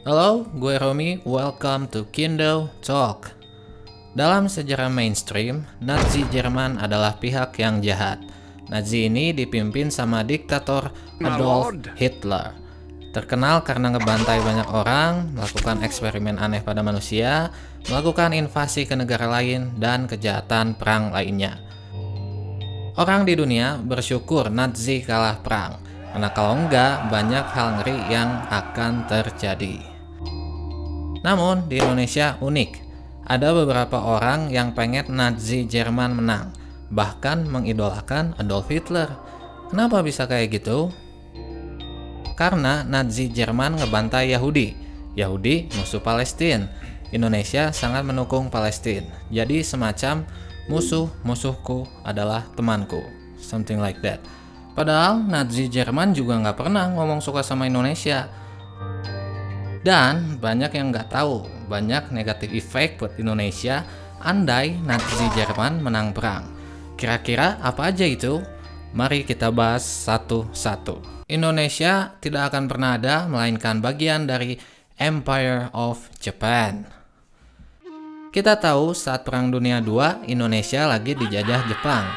Halo, gue Romi. Welcome to Kindle Talk. Dalam sejarah mainstream, Nazi Jerman adalah pihak yang jahat. Nazi ini dipimpin sama diktator Adolf Hitler. Terkenal karena ngebantai banyak orang, melakukan eksperimen aneh pada manusia, melakukan invasi ke negara lain, dan kejahatan perang lainnya. Orang di dunia bersyukur Nazi kalah perang, karena kalau enggak, banyak hal ngeri yang akan terjadi. Namun, di Indonesia unik. Ada beberapa orang yang pengen Nazi Jerman menang, bahkan mengidolakan Adolf Hitler. Kenapa bisa kayak gitu? Karena Nazi Jerman ngebantai Yahudi. Yahudi musuh Palestina. Indonesia sangat mendukung Palestina. Jadi semacam musuh-musuhku adalah temanku. Something like that. Padahal Nazi Jerman juga nggak pernah ngomong suka sama Indonesia. Dan banyak yang nggak tahu, banyak negatif efek buat Indonesia andai Nazi Jerman menang perang. Kira-kira apa aja itu? Mari kita bahas satu-satu. Indonesia tidak akan pernah ada, melainkan bagian dari Empire of Japan. Kita tahu saat Perang Dunia II, Indonesia lagi dijajah Jepang.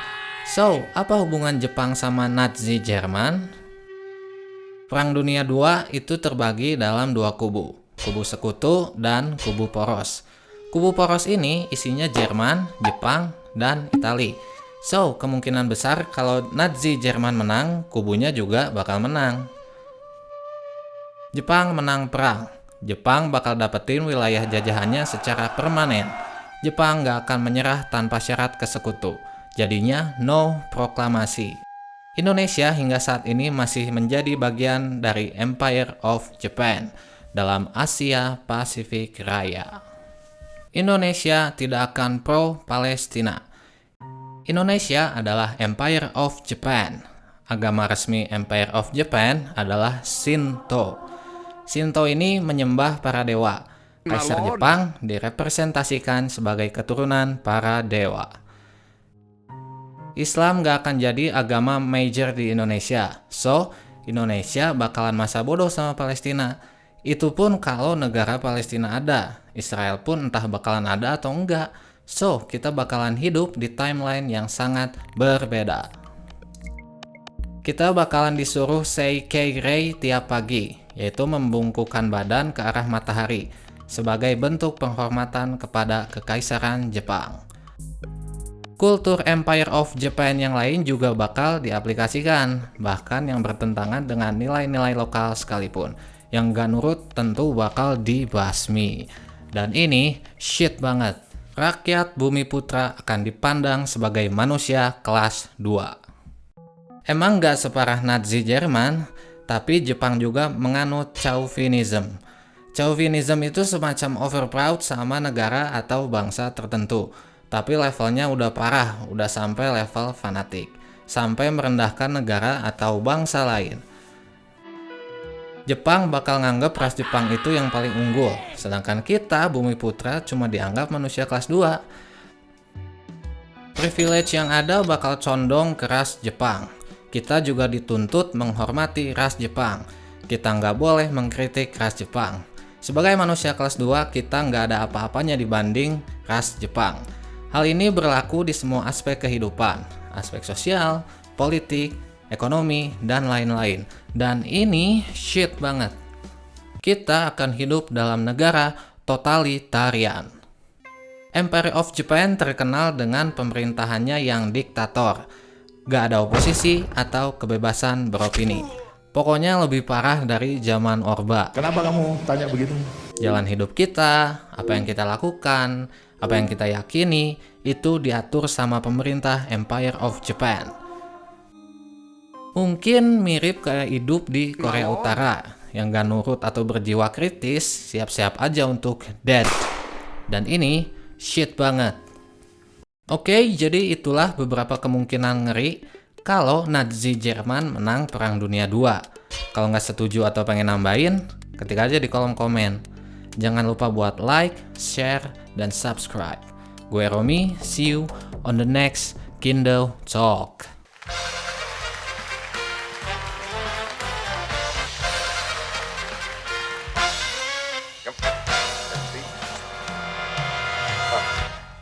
So, apa hubungan Jepang sama Nazi Jerman? Perang Dunia II itu terbagi dalam dua kubu sekutu dan kubu poros. Kubu poros ini isinya Jerman, Jepang, dan Italia. So, kemungkinan besar kalau Nazi Jerman menang, kubunya juga bakal menang. Jepang menang perang. Jepang bakal dapetin wilayah jajahannya secara permanen. Jepang gak akan menyerah tanpa syarat ke sekutu. Jadinya no proklamasi. Indonesia hingga saat ini masih menjadi bagian dari Empire of Japan dalam Asia Pasifik Raya. Indonesia tidak akan pro-Palestina. Indonesia adalah Empire of Japan. Agama resmi Empire of Japan adalah Shinto. Shinto ini menyembah para dewa. Kaisar Jepang direpresentasikan sebagai keturunan para dewa. Islam gak akan jadi agama major di Indonesia. So, Indonesia bakalan masa bodoh sama Palestina. Itu pun kalau negara Palestina ada. Israel pun entah bakalan ada atau enggak. So, kita bakalan hidup di timeline yang sangat berbeda. Kita bakalan disuruh say kei-rei tiap pagi, yaitu membungkukkan badan ke arah matahari, sebagai bentuk penghormatan kepada Kekaisaran Jepang. Kultur Empire of Japan yang lain juga bakal diaplikasikan, bahkan yang bertentangan dengan nilai-nilai lokal sekalipun. Yang gak nurut tentu bakal dibasmi. Dan ini shit banget. Rakyat Bumi Putra akan dipandang sebagai manusia kelas 2. Emang gak separah Nazi Jerman, tapi Jepang juga menganut chauvinism. Chauvinism itu semacam overproud sama negara atau bangsa tertentu. Tapi levelnya udah parah, udah sampai level fanatik, sampai merendahkan negara atau bangsa lain. Jepang bakal nganggap ras Jepang itu yang paling unggul, sedangkan kita, Bumi Putra, cuma dianggap manusia kelas 2. Privilege yang ada bakal condong ke ras Jepang. Kita juga dituntut menghormati ras Jepang. Kita nggak boleh mengkritik ras Jepang. Sebagai manusia kelas 2, kita nggak ada apa-apanya dibanding ras Jepang. Hal ini berlaku di semua aspek kehidupan, aspek sosial, politik, ekonomi, dan lain-lain. Dan ini shit banget. Kita akan hidup dalam negara totalitarian. Empire of Japan terkenal dengan pemerintahannya yang diktator. Gak ada oposisi atau kebebasan beropini. Pokoknya lebih parah dari zaman Orba. Kenapa kamu tanya begitu? Jalan hidup kita, apa yang kita lakukan, apa yang kita yakini, itu diatur sama pemerintah Empire of Japan. Mungkin mirip kayak hidup di Korea Utara, yang gak nurut atau berjiwa kritis, siap-siap aja untuk dead. Dan ini shit banget. Oke, jadi itulah beberapa kemungkinan ngeri kalau Nazi Jerman menang Perang Dunia II. Kalau nggak setuju atau pengen nambahin, ketik aja di kolom komen. Jangan lupa buat like, share, dan subscribe. Gue Romi, see you on the next Kindle Talk.